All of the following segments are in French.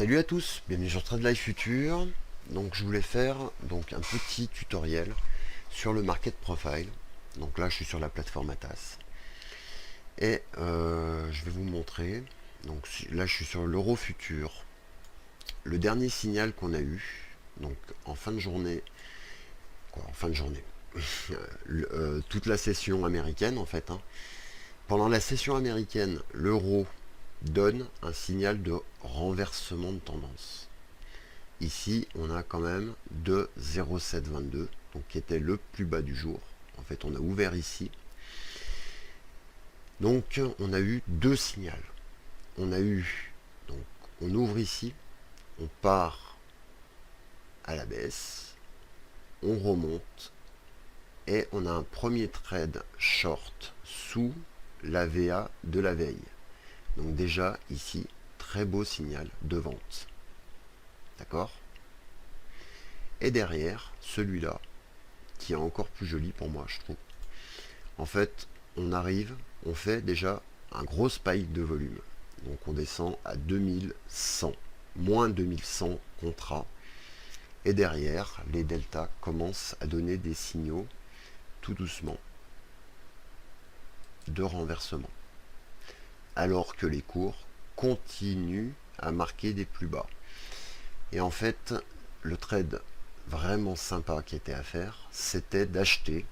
Salut à tous, bienvenue sur Trade Life Future. Donc je voulais faire un petit tutoriel sur le market profile. Donc là je suis sur la plateforme Atas et je vais vous montrer. Donc là je suis sur l'euro futur. Le dernier signal qu'on a eu, donc en fin de journée, en fin de journée, toute la session américaine en fait. Pendant la session américaine, l'euro donne un signal de renversement de tendance. Ici, on a quand même de 0,722, donc qui était le plus bas du jour. En fait, on a ouvert ici. Donc, on a eu deux signaux. On a eu, donc, on ouvre ici, on part à la baisse, on remonte, et on a un premier trade short sous la VA de la veille. Donc déjà, ici, très beau signal de vente. D'accord ? Et derrière, celui-là, qui est encore plus joli pour moi, je trouve. En fait, on arrive, on fait déjà un gros spike de volume. Donc on descend à 2100, moins 2100 contrats. Et derrière, les deltas commencent à donner des signaux, tout doucement, de renversement. Alors que les cours continuent à marquer des plus bas. Et en fait, le trade vraiment sympa qui était à faire, c'était d'acheter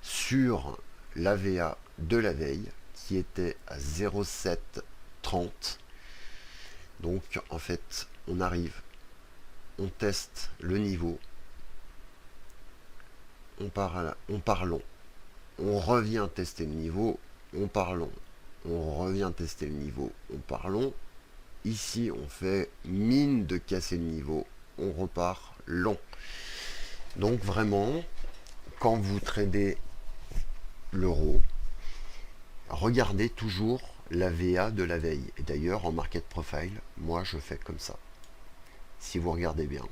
sur l'AVA de la veille qui était à 0,730. Donc en fait, on arrive, on teste le niveau, on part long, on revient tester le niveau, on part long, on revient tester le niveau, on part long. Ici, on fait mine de casser le niveau, on repart long. Donc vraiment, quand vous tradez l'euro, regardez toujours la VA de la veille. Et d'ailleurs, en market profile, moi je fais comme ça. Si vous regardez bien,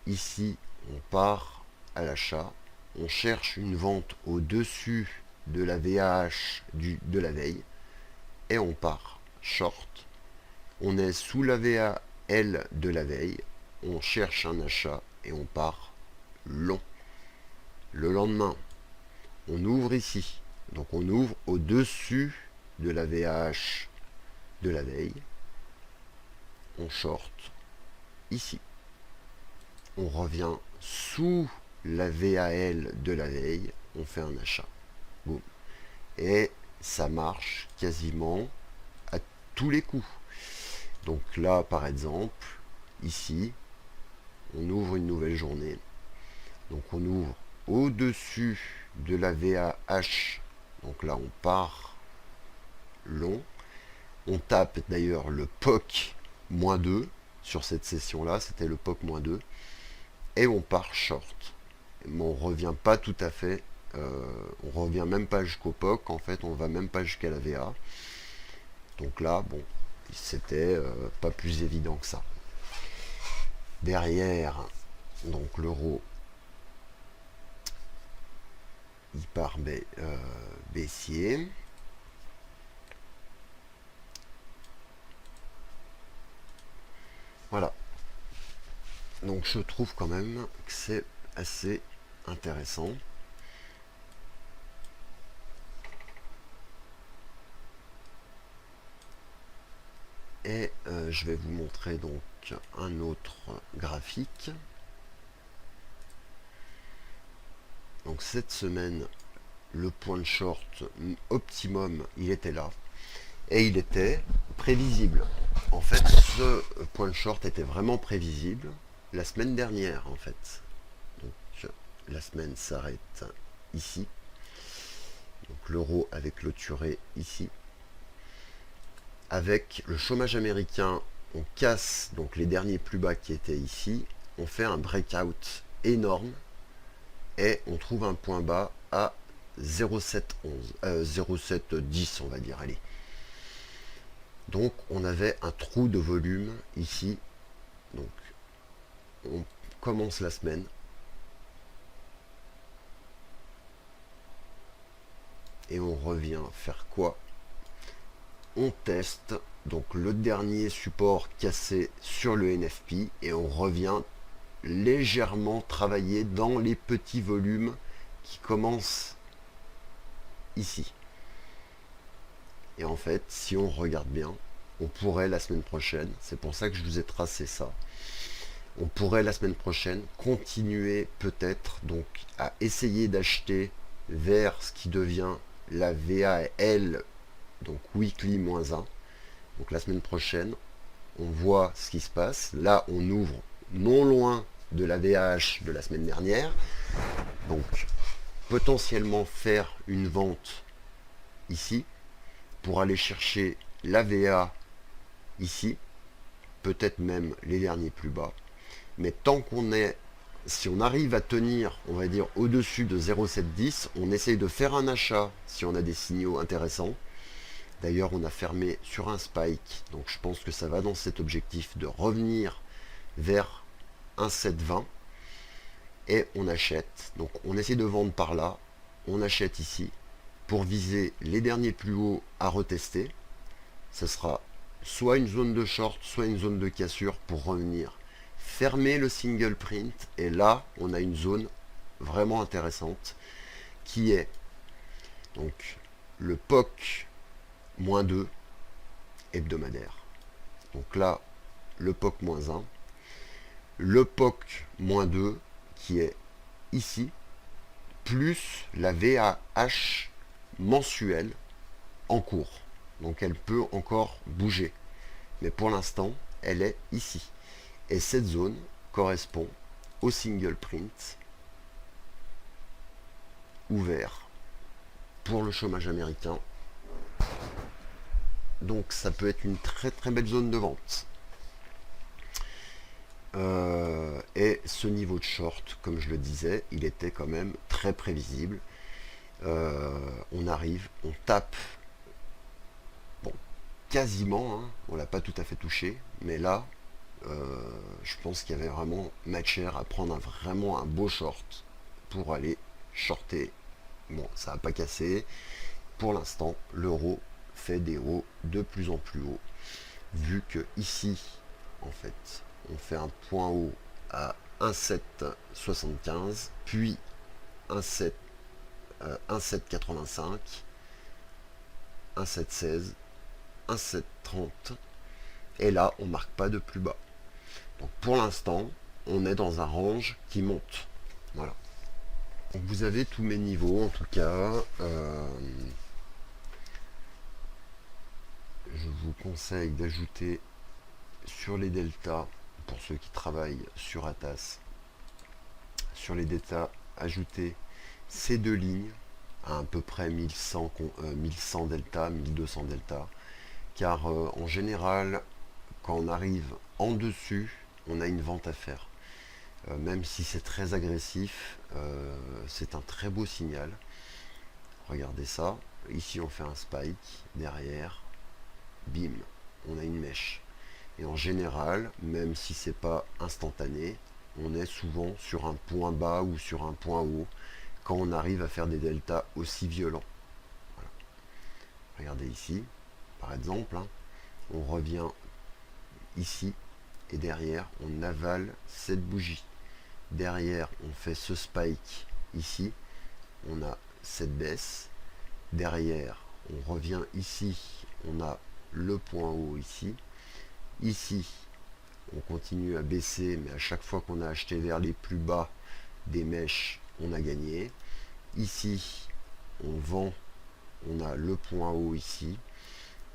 ici, on part à l'achat, on cherche une vente au-dessus de la VAH de la veille, et on part short. On est sous la VAL de la veille, on cherche un achat et on part long. Le lendemain, on ouvre ici. Donc on ouvre au-dessus de la VAH de la veille. On short ici. On revient sous la VAL de la veille. On fait un achat. Boum. Et ça marche quasiment à tous les coups. Donc là, par exemple, ici, on ouvre une nouvelle journée. Donc on ouvre au-dessus de la VAH. Donc là, on part long. On tape d'ailleurs le POC -2 sur cette session-là. C'était le POC -2. Et on part short. Mais on revient pas tout à fait. On revient même pas jusqu'au POC. En fait, on va même pas jusqu'à la VA. Donc là, bon, c'était pas plus évident que ça. Derrière, donc l'euro, il part baissier. Voilà. Donc je trouve quand même que c'est assez intéressant. Et je vais vous montrer donc un autre graphique. Donc cette semaine, le point de short optimum, il était là. Et il était prévisible. En fait, ce point de short était vraiment prévisible la semaine dernière, en fait. Donc la semaine s'arrête ici. Donc l'euro avait clôturé ici. Avec le chômage américain, on casse donc les derniers plus bas qui étaient ici. On fait un breakout énorme et on trouve un point bas à 0,710 on va dire. Allez. Donc on avait un trou de volume ici. Donc on commence la semaine. Et on revient faire quoi? On teste donc le dernier support cassé sur le NFP et on revient légèrement travailler dans les petits volumes qui commencent ici. Et en fait, si on regarde bien, on pourrait la semaine prochaine, c'est pour ça que je vous ai tracé ça, on pourrait la semaine prochaine continuer peut-être donc à essayer d'acheter vers ce qui devient la VAL, donc weekly -1. Donc la semaine prochaine, on voit ce qui se passe. Là, on ouvre non loin de la VAH de la semaine dernière. Donc potentiellement faire une vente ici pour aller chercher la VA ici, peut-être même les derniers plus bas. Mais tant qu'on est, si on arrive à tenir, on va dire, au-dessus de 0,710, on essaye de faire un achat si on a des signaux intéressants. D'ailleurs, on a fermé sur un spike, donc je pense que ça va dans cet objectif de revenir vers un 7,20 et on achète. Donc on essaie de vendre par là, on achète ici pour viser les derniers plus hauts à retester. Ce sera soit une zone de short, soit une zone de cassure pour revenir fermer le single print et là on a une zone vraiment intéressante qui est donc le POC -2 hebdomadaire. Donc là le POC -1, le POC -2 qui est ici, plus la VAH mensuelle en cours. Donc elle peut encore bouger. Mais pour l'instant, elle est ici. Et cette zone correspond au single print ouvert pour le chômage américain. Donc ça peut être une très très belle zone de vente. Et ce niveau de short, comme je le disais, il était quand même très prévisible. On arrive, on tape, bon, quasiment, hein, on l'a pas tout à fait touché, mais là, je pense qu'il y avait vraiment matière à prendre vraiment un beau short pour aller shorter. Bon, ça n'a pas cassé. Pour l'instant, l'euro fait des hauts de plus en plus hauts. Vu que ici, en fait, on fait un point haut à 1,775, puis 1,785, 1,716, 1,730, et là, on marque pas de plus bas. Donc pour l'instant, on est dans un range qui monte. Voilà. Donc vous avez tous mes niveaux en tout cas. Je vous conseille d'ajouter sur les deltas, pour ceux qui travaillent sur Atas, sur les deltas, ajouter ces deux lignes à peu près 1100 delta, 1200 delta, car en général, quand on arrive en dessus, on a une vente à faire. Même si c'est très agressif, c'est un très beau signal. Regardez ça. Ici, on fait un spike. Derrière, bim, on a une mèche. Et en général, même si c'est pas instantané, on est souvent sur un point bas ou sur un point haut quand on arrive à faire des deltas aussi violents. Voilà. Regardez ici, par exemple, hein, on revient ici et derrière, on avale cette bougie. Derrière, on fait ce spike ici, on a cette baisse. Derrière, on revient ici, on a le point haut ici. Ici, on continue à baisser, mais à chaque fois qu'on a acheté vers les plus bas des mèches, on a gagné. Ici, on vend, on a le point haut ici.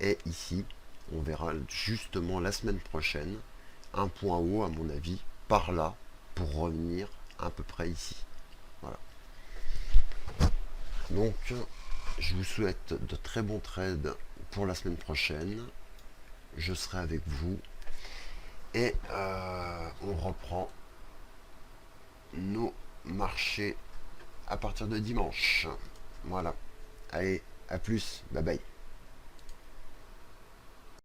Et ici, on verra justement la semaine prochaine un point haut, à mon avis, par là, pour revenir à peu près ici. Voilà. Donc, je vous souhaite de très bons trades pour la semaine prochaine. Je serai avec vous. Et on reprend nos marchés à partir de dimanche. Voilà. Allez, à plus. Bye bye.